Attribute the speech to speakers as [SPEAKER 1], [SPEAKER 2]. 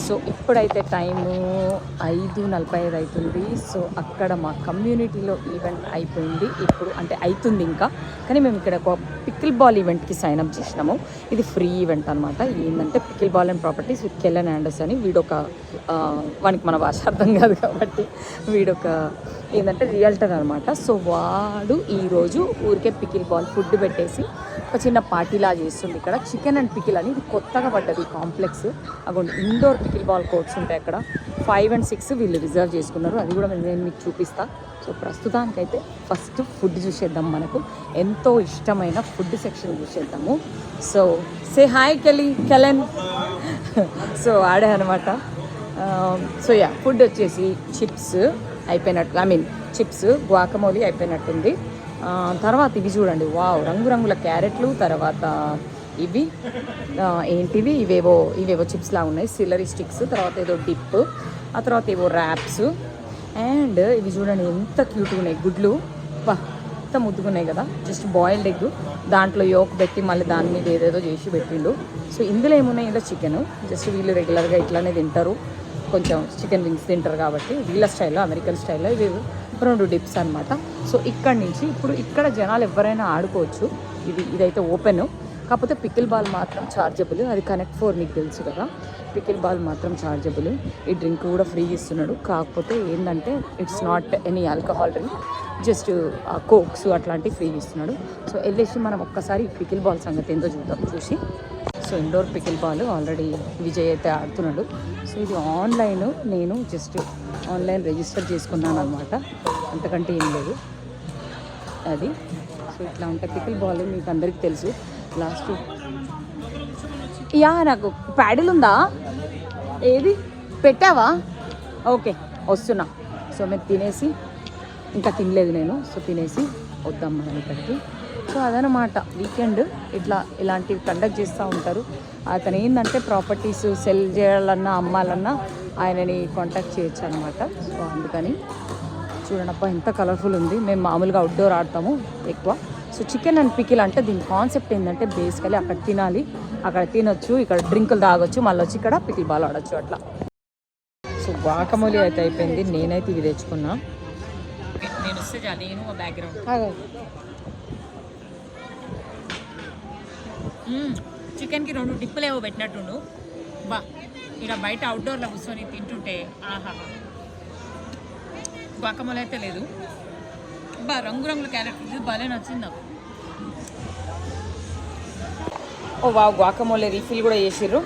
[SPEAKER 1] So ఇప్పుడైతే time 5:45 అవుతుంది. So అక్కడ మా కమ్యూనిటీలో ఈవెంట్ అయిపోయింది ఇప్పుడు, అంటే అవుతుంది ఇంకా. కానీ మేము ఇక్కడ ఒక పికిల్ బాల్ ఈవెంట్కి సైన్అప్ చేసినాము. ఇది ఫ్రీ ఈవెంట్ అనమాట. ఏంటంటే pickle ball and properties with Kellen Anders అని. వీడొక వానికి మన భాష అర్థం కాదు కాబట్టి వీడొక ఏంటంటే రియల్టర్ అనమాట. సో వాడు ఈరోజు ఊరికే పికిల్ బాల్ ఫుడ్ పెట్టేసి ఒక చిన్న పార్టీలా చేస్తుంది. ఇక్కడ చికెన్ అండ్ పికిల్ అని ఇది కొత్తగా పడ్డది కాంప్లెక్స్. అక్కడ ఇండోర్ పికిల్ బాల్ కోర్ట్స్ ఉంటాయి. అక్కడ 5 and 6 వీళ్ళు రిజర్వ్ చేసుకున్నారు. అది కూడా నేను మీకు చూపిస్తాను. సో ప్రస్తుతానికైతే ఫస్ట్ ఫుడ్ చూసేద్దాం. మనకు ఎంతో ఇష్టమైన ఫుడ్ సెక్షన్ చూసేద్దాము. So say hi Kellen. So ఆడే అనమాట. సో యా ఫుడ్ వచ్చేసి చిప్స్ అయిపోయినట్టు, చిప్స్ గ్వాకమోలీ అయిపోయినట్టుంది. తర్వాత ఇవి చూడండి, వావ్, రంగురంగుల క్యారెట్లు. తర్వాత ఇవి ఏంటివి, ఇవేవో చిప్స్ లాగా ఉన్నాయి, సిల్లరీ స్టిక్స్. తర్వాత ఏదో డిప్, ఆ తర్వాత ఏవో ర్యాప్స్. అండ్ ఇవి చూడండి ఎంత క్యూట్గా ఉన్నాయి, గుడ్లు. ఎంత ముద్దుగున్నాయి కదా. జస్ట్ బాయిల్డ్ ఎగ్, దాంట్లో యోక్ పెట్టి మళ్ళీ దాని మీద ఏదేదో చేసి పెట్టిండు. సో ఇందులో ఏమున్నాయి, ఇందులో చికెన్. జస్ట్ వీళ్ళు రెగ్యులర్గా ఇట్లానే తింటారు, కొంచెం చికెన్ వింగ్స్ తింటారు కాబట్టి వీళ్ళ స్టైల్లో, అమెరికన్ స్టైల్లో. ఇవి 2 డిప్స్ అనమాట. సో ఇక్కడి నుంచి ఇప్పుడు ఇక్కడ జనాలు ఎవరైనా ఆడుకోవచ్చు. ఇదైతే ఓపెన్, కాకపోతే పికిల్ బాల్ మాత్రం ఛార్జబుల్. అది కనెక్ట్ 4 మీకు తెలుసు కదా. పికిల్ బాల్ మాత్రం ఛార్జబుల్. ఈ డ్రింక్ కూడా ఫ్రీ ఇస్తున్నాడు. కాకపోతే ఏంటంటే it's not any alcohol drink, just cokes అట్లాంటివి ఫ్రీ ఇస్తున్నాడు. సో వెళ్ళేసి మనం ఒక్కసారి పికిల్ బాల్ సంగతి ఏందో చూద్దాం చూసి. So indoor pickle ball already Vijay అయితే ఆడుతున్నాడు. సో ఇది ఆన్లైన్, నేను జస్ట్ ఆన్లైన్ రిజిస్టర్ చేసుకున్నాను అనమాట, అంతకంటే ఏం లేదు అది. సో ఇట్లా ఉంటాయి పికిల్ బాల్, మీకు అందరికీ తెలుసు. లాస్ట్ నాకు ప్యాడిల్ ఉందా, ఏది పెట్టావా? ఓకే వస్తున్నా. సో మేము తినేసి, ఇంకా తినలేదు నేను, సో తినేసి వద్దాం మనం ఇక్కడికి. సో అదనమాట వీకెండ్ ఇలాంటివి కండక్ట్ చేస్తూ ఉంటారు. అతను ఏంటంటే ప్రాపర్టీస్ సెల్ చేయాలన్నా అమ్మాలన్నా ఆయనని కాంటాక్ట్ చేయొచ్చు అనమాట. సో అందుకని చూడండి, అబ్బా ఎంత కలర్ఫుల్ ఉంది. మేము మామూలుగా అవుట్డోర్ ఆడతాము ఎక్కువ. సో చికెన్ అండ్ పికిల్ అంటే దీని కాన్సెప్ట్ ఏంటంటే బేసికలీ అక్కడ తినాలి, అక్కడ తినొచ్చు, ఇక్కడ డ్రింకులు తాగొచ్చు, మళ్ళీ వచ్చి ఇక్కడ పికిల్ బాల్ ఆడొచ్చు అట్లా. సో వాకమూలి అయితే అయిపోయింది. నేనైతే ఇవి తెచ్చుకున్నా. నేను వస్తే నేను బ్యాక్గ్రౌండ్ చికెన్కి 2 డిప్పులు ఏవో పెట్టినట్టుండు. బా ఇక్కడ బయట అవుట్డోర్లో కూర్చొని తింటుంటే ఆహా. గువాకమోలీ అయితే లేదు, బా రంగురంగుల క్యారెట్. ఇది బాగా నచ్చింది నాకు. ఓ వా, గువాకమోలీ రీఫిల్ కూడా చేసిర్రు.